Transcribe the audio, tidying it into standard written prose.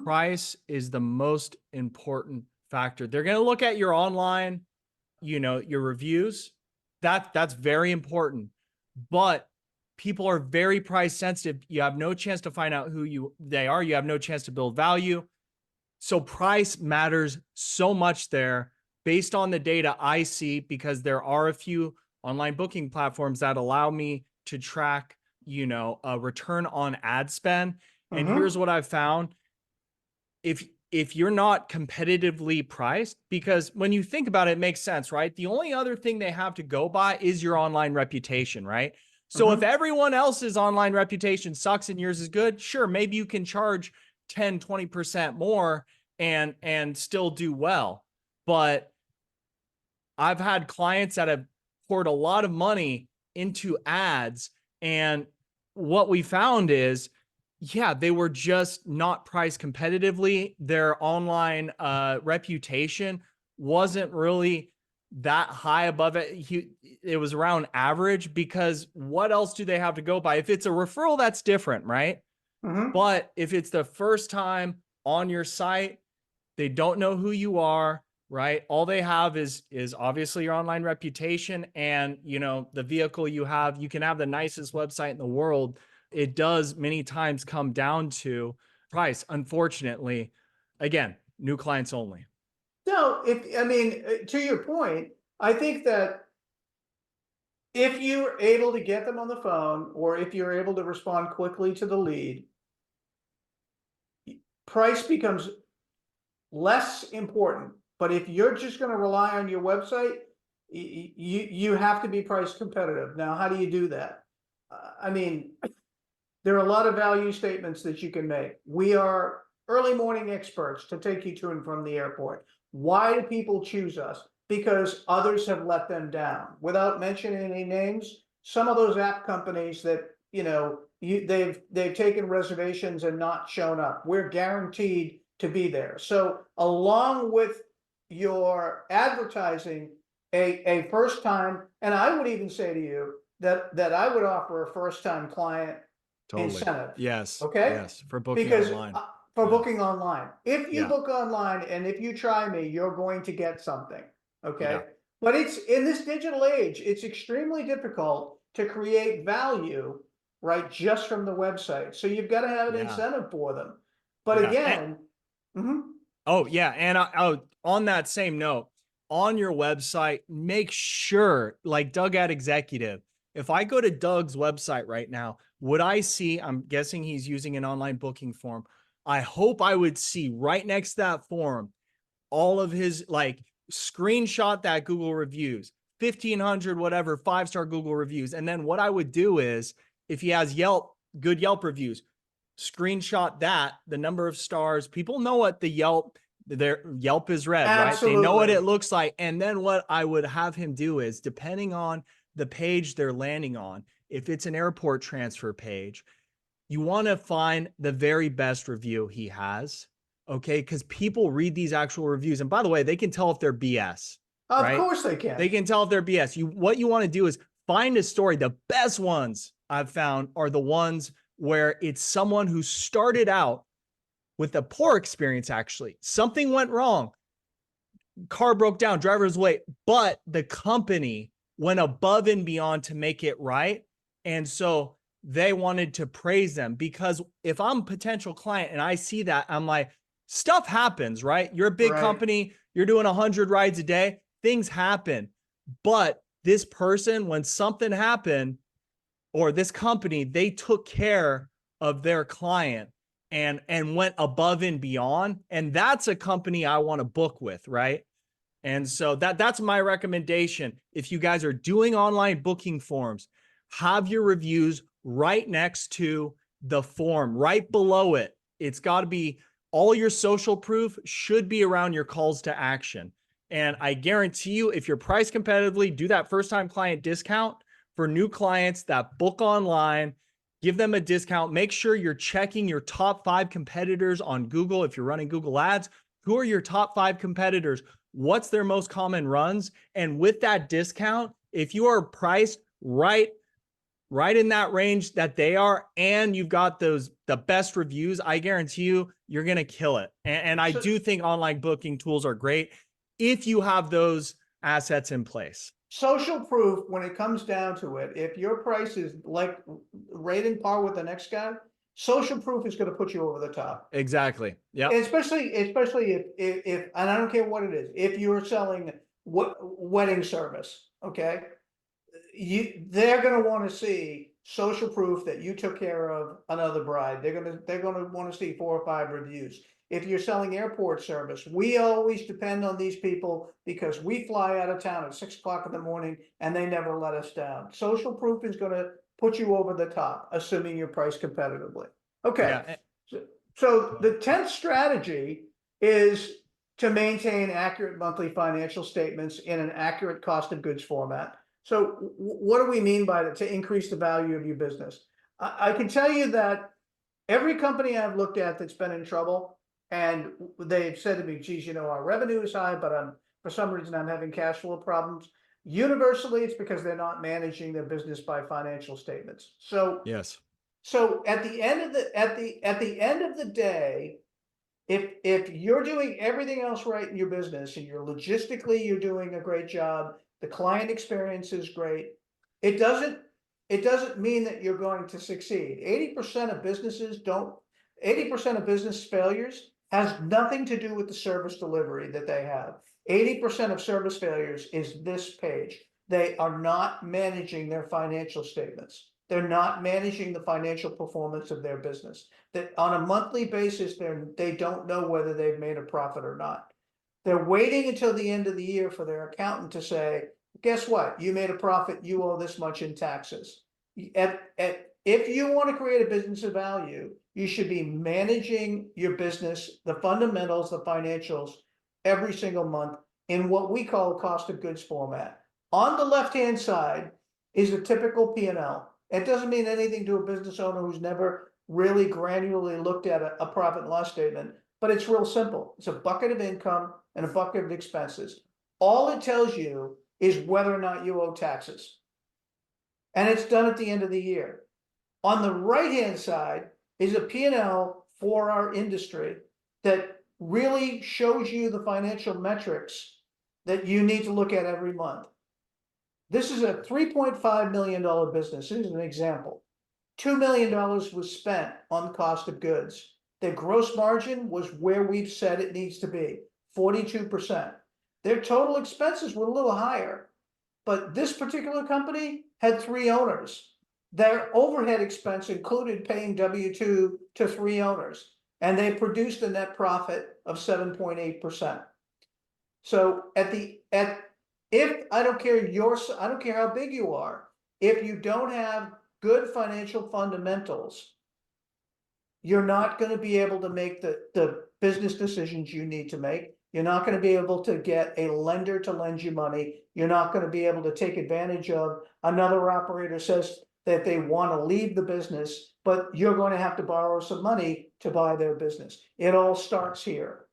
price is the most important factor. They're going to look at your online, your reviews. That's very important. But people are very price sensitive. You have no chance to find out who they are. You have no chance to build value. So price matters so much there based on the data I see, because there are a few online booking platforms that allow me to track, a return on ad spend. And here's what I've found. If you're not competitively priced, because when you think about it, it makes sense, right? The only other thing they have to go by is your online reputation, right? So if everyone else's online reputation sucks and yours is good, sure, maybe you can charge 10, 20% more and still do well. But I've had clients that have poured a lot of money into ads, and what we found is, yeah, they were just not priced competitively. Their online reputation wasn't really that high above it. It was around average, because what else do they have to go by? If it's a referral, that's different, right? But if it's the first time on your site, they don't know who you are, right? All they have is obviously your online reputation and, the vehicle you have. You can have the nicest website in the world. It does many times come down to price, unfortunately. Again, new clients only. So to your point, I think that if you're able to get them on the phone, or if you're able to respond quickly to the lead, price becomes less important. But if you're just going to rely on your website, you have to be price competitive. Now, how do you do that? There are a lot of value statements that you can make. We are early morning experts to take you to and from the airport. Why do people choose us? Because others have let them down. Without mentioning any names, some of those app companies that, they've taken reservations and not shown up. We're guaranteed to be there. So along with your advertising, a first time, and I would even say to you that I would offer a first time client incentive. Yes. Okay. Yes. For booking Because online. for booking online, if you Yeah. book online and if you try me, you're going to get something. Okay. Yeah. But it's in this digital age, it's extremely difficult to create value, right, just from the website. So you've got to have an Yeah. incentive for them. But Yeah. again, Oh, yeah. And on that same note, on your website, make sure, like Doug at Executive, if I go to Doug's website right now, would I see, I'm guessing he's using an online booking form. I hope I would see right next to that form, all of his, like, screenshot that Google reviews, 1,500, whatever, 5-star Google reviews. And then what I would do is, if he has good Yelp reviews, screenshot that, the number of stars. People know what their Yelp is red, right? They know what it looks like. And then what I would have him do is, depending on the page they're landing on, if it's an airport transfer page, you want to find the very best review he has. Okay. Because people read these actual reviews. And by the way, they can tell if they're BS. of right? course they can. They can tell if they're BS. What you want to do is find a story. The best ones I've found are the ones where it's someone who started out with a poor experience. Actually, something went wrong. Car broke down, driver was late, but the company went above and beyond to make it right. And so they wanted to praise them, because if I'm a potential client and I see that, I'm like, stuff happens, right? You're a big company. You're doing 100 rides a day. Things happen. But this person, when something happened, or this company, they took care of their client and went above and beyond. And that's a company I want to book with, right? And so that's my recommendation. If you guys are doing online booking forms, have your reviews right next to the form, right below it. It's got to be, all your social proof should be around your calls to action. And I guarantee you, if you're priced competitively, do that first time client discount for new clients that book online. Give them a discount. Make sure you're checking your top 5 competitors on Google. If you're running Google ads, who are your top 5 competitors? What's their most common runs? And with that discount, if you are priced right right in that range that they are, and you've got the best reviews, I guarantee you're going to kill it. And I do think online booking tools are great if you have those assets in place. Social proof, when it comes down to it, if your price is like right in par with the next guy, social proof is going to put you over the top. Exactly. Yeah. Especially if, and I don't care what it is, if you're selling wedding service, okay? They're gonna wanna see social proof that you took care of another bride. They're gonna wanna see 4 or 5 reviews. If you're selling airport service, we always depend on these people because we fly out of town at 6 o'clock in the morning and they never let us down. Social proof is gonna put you over the top, assuming you're priced competitively. Okay. Yeah. So the 10th strategy is to maintain accurate monthly financial statements in an accurate cost of goods format. So what do we mean by that? To increase the value of your business? I can tell you that every company I've looked at that's been in trouble, and they've said to me, geez, our revenue is high, but for some reason I'm having cash flow problems. Universally, it's because they're not managing their business by financial statements. So yes. So at the end of the day, if you're doing everything else right in your business and you're doing a great job, the client experience is great, it doesn't mean that you're going to succeed. 80% of businesses don't 80% of business failures has nothing to do with the service delivery that they have. 80% of service failures is this page. They are not managing their financial statements. They're not managing the financial performance of their business. That on a monthly basis, they don't know whether they've made a profit or not. They're waiting until the end of the year for their accountant to say, guess what? You made a profit, you owe this much in taxes. If you want to create a business of value, you should be managing your business, the fundamentals, the financials, every single month in what we call a cost of goods format. On the left-hand side is a typical P&L. It doesn't mean anything to a business owner who's never really granularly looked at a profit and loss statement, but it's real simple. It's a bucket of income and a bucket of expenses. All it tells you is whether or not you owe taxes. And it's done at the end of the year. On the right-hand side is a P&L for our industry that really shows you the financial metrics that you need to look at every month. This is a $3.5 million business. This is an example. $2 million was spent on the cost of goods. Their gross margin was where we've said it needs to be, 42%. Their total expenses were a little higher, but this particular company had 3 owners. Their overhead expense included paying W-2 to 3 owners, and they produced a net profit of 7.8%. So if I don't care how big you are, if you don't have good financial fundamentals, you're not going to be able to make the business decisions you need to make. You're not going to be able to get a lender to lend you money. You're not going to be able to take advantage of another operator says that they want to leave the business, but you're going to have to borrow some money to buy their business. It all starts here.